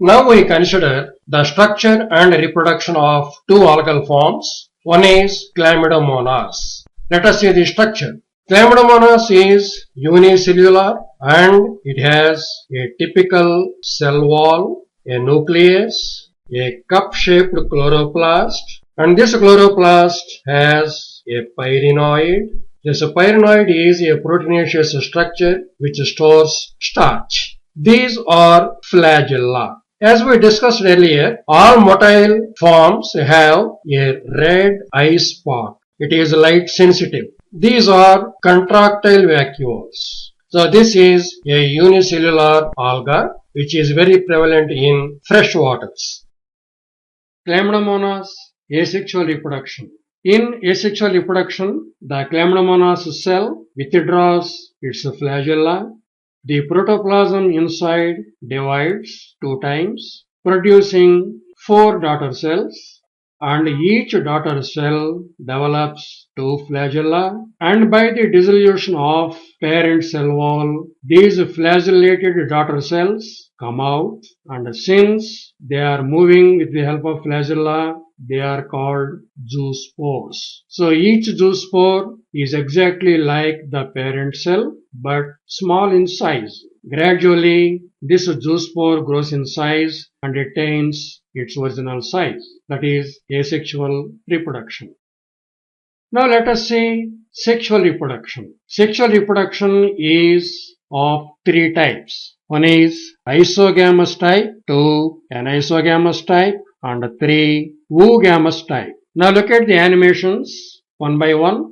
Now we consider the structure and reproduction of two algal forms. One is Chlamydomonas. Let us see the structure. Chlamydomonas is unicellular and it has a typical cell wall, a nucleus, a cup-shaped chloroplast, and this chloroplast has a pyrenoid. This pyrenoid is a proteinaceous structure which stores starch. These are flagella. As we discussed earlier, all motile forms have a red eye spot. It is light sensitive. These are contractile vacuoles. So this is a unicellular alga which is very prevalent in fresh waters. Chlamydomonas asexual reproduction. In asexual reproduction, the Chlamydomonas cell withdraws its flagella. The protoplasm inside divides 2 times, producing 4 daughter cells, and each daughter cell develops 2 flagella, and by the dissolution of parent cell wall, these flagellated daughter cells come out, and since they are moving with the help of flagella, they are called zoospores. So each zoospore is exactly like the parent cell but small in size. Gradually, this zoospore grows in size and attains its original size, that is asexual reproduction. Now let us see sexual reproduction. Sexual reproduction is of 3 types. One is isogamous type, 2 anisogamous type, and 3 oogamous type. Now look at the animations one by one.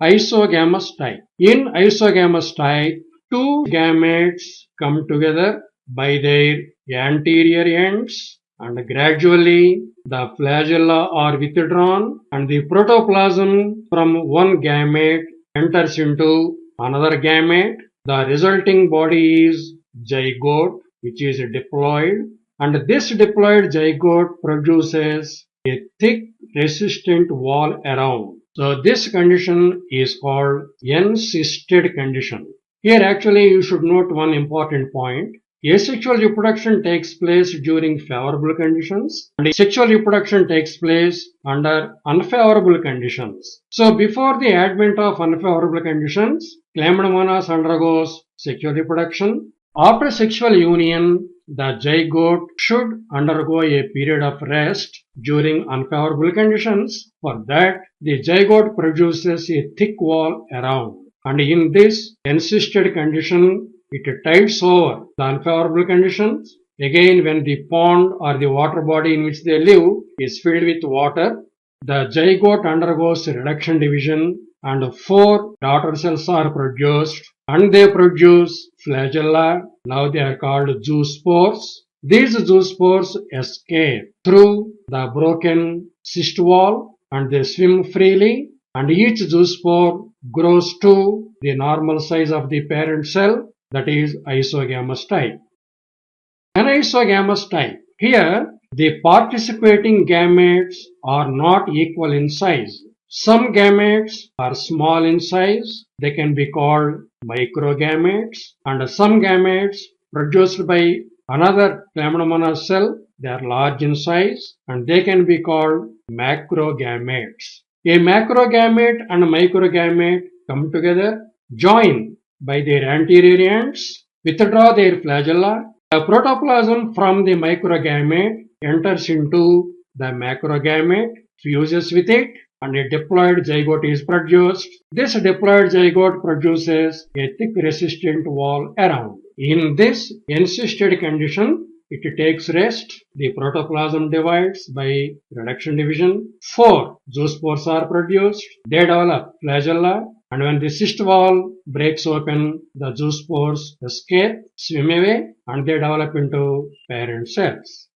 Isogamous type. In isogamous type, 2 gametes come together by their anterior ends, and gradually the flagella are withdrawn and the protoplasm from one gamete enters into another gamete. The resulting body is zygote, which is diploid, and this diploid zygote produces a thick resistant wall around. So this condition is called encysted condition. Here actually you should note one important point. Asexual reproduction takes place during favorable conditions and sexual reproduction takes place under unfavorable conditions. So before the advent of unfavorable conditions, Chlamydomonas undergoes sexual reproduction. After sexual union, the zygote should undergo a period of rest during unfavorable conditions. For that, the zygote produces a thick wall around. And in this encysted condition, it tides over the unfavorable conditions. Again, when the pond or the water body in which they live is filled with water, the zygote undergoes reduction division and 4 daughter cells are produced and they produce flagella. Now they are called zoospores. These zoospores escape through the broken cyst wall and they swim freely, and each zoospore grows to the normal size of the parent cell, that is isogamous type. Anisogamous type. Here, the participating gametes are not equal in size. Some gametes are small in size. They can be called microgametes, and some gametes produced by another Chlamydomonas cell, they are large in size and they can be called macrogametes. A macrogamete and a microgamete come together, join by their anterior ends, withdraw their flagella. The protoplasm from the microgamete enters into the macrogamete, fuses with it, and a diploid zygote is produced. This diploid zygote produces a thick resistant wall around. In this encysted condition, it takes rest. The protoplasm divides by reduction division. 4 zoospores are produced. They develop flagella, and when the cyst wall breaks open, the zoospores escape, swim away, and they develop into parent cells.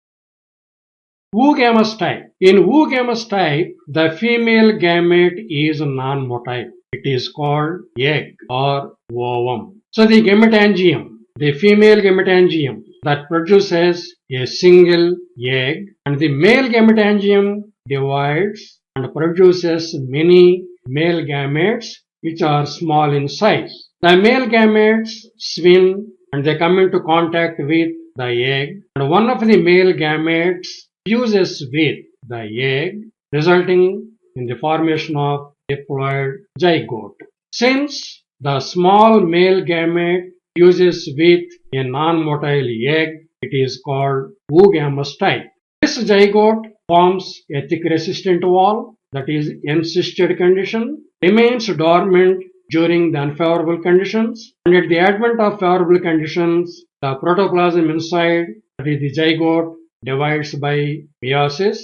Oogamous type. In oogamous type, the female gamete is non-motile. It is called egg or ovum. So the gametangium, the female gametangium that produces a single egg, and the male gametangium divides and produces many male gametes which are small in size. The male gametes swim and they come into contact with the egg, and one of the male gametes fuses with the egg, resulting in the formation of diploid zygote. Since the small male gamete fuses with a non-motile egg, it is called oogamous type. This zygote forms a thick resistant wall, that is encysted condition, remains dormant during the unfavorable conditions, and at the advent of favorable conditions, the protoplasm inside, that is the zygote, divides by meiosis,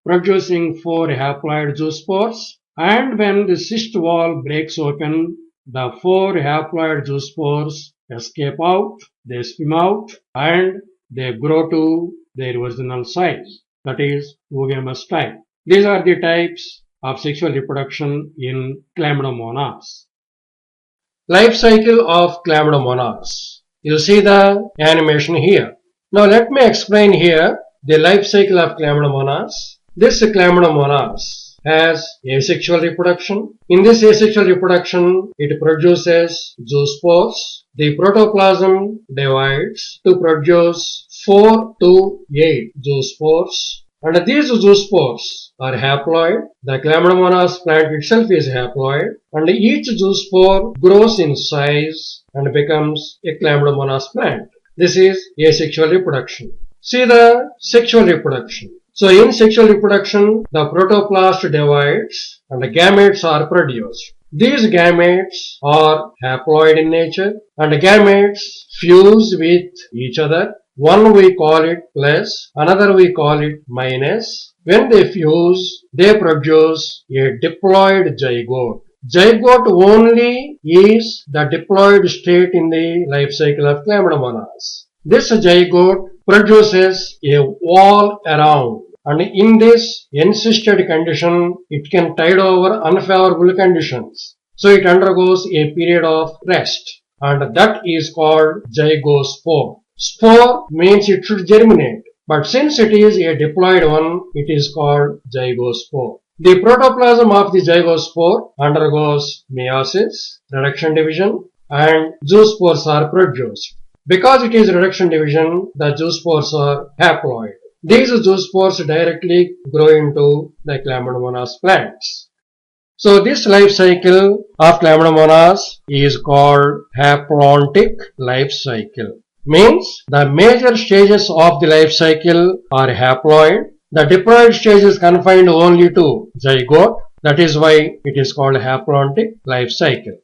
producing 4 haploid zoospores, and when the cyst wall breaks open, the 4 haploid zoospores escape out, they swim out, and they grow to their original size, that is oogamous type. These are the types of sexual reproduction in Chlamydomonas. Life cycle of Chlamydomonas. You see the animation here. Now let me explain here the life cycle of Chlamydomonas. This Chlamydomonas has asexual reproduction. In this asexual reproduction, it produces zoospores. The protoplasm divides to produce 4 to 8 zoospores. And these zoospores are haploid. The Chlamydomonas plant itself is haploid, and each zoospore grows in size and becomes a Chlamydomonas plant. This is asexual reproduction. See the sexual reproduction. So in sexual reproduction, the protoplast divides and the gametes are produced. These gametes are haploid in nature, and the gametes fuse with each other. One we call it plus, another we call it minus. When they fuse, they produce a diploid zygote. Zygote only is the diploid state in the life cycle of Chlamydomonas. This zygote produces a wall around, and in this encysted condition, it can tide over unfavorable conditions. So it undergoes a period of rest, and that is called zygospore. Spore means it should germinate, but since it is a diploid one, it is called zygospore. The protoplasm of the zygospore undergoes meiosis, reduction division, and zoospores are produced. Because it is reduction division, the zoospores are haploid. These zoospores directly grow into the Chlamydomonas plants. So this life cycle of Chlamydomonas is called haplontic life cycle. Means the major stages of the life cycle are haploid. The diploid stage is confined only to zygote. That is why it is called haplontic life cycle.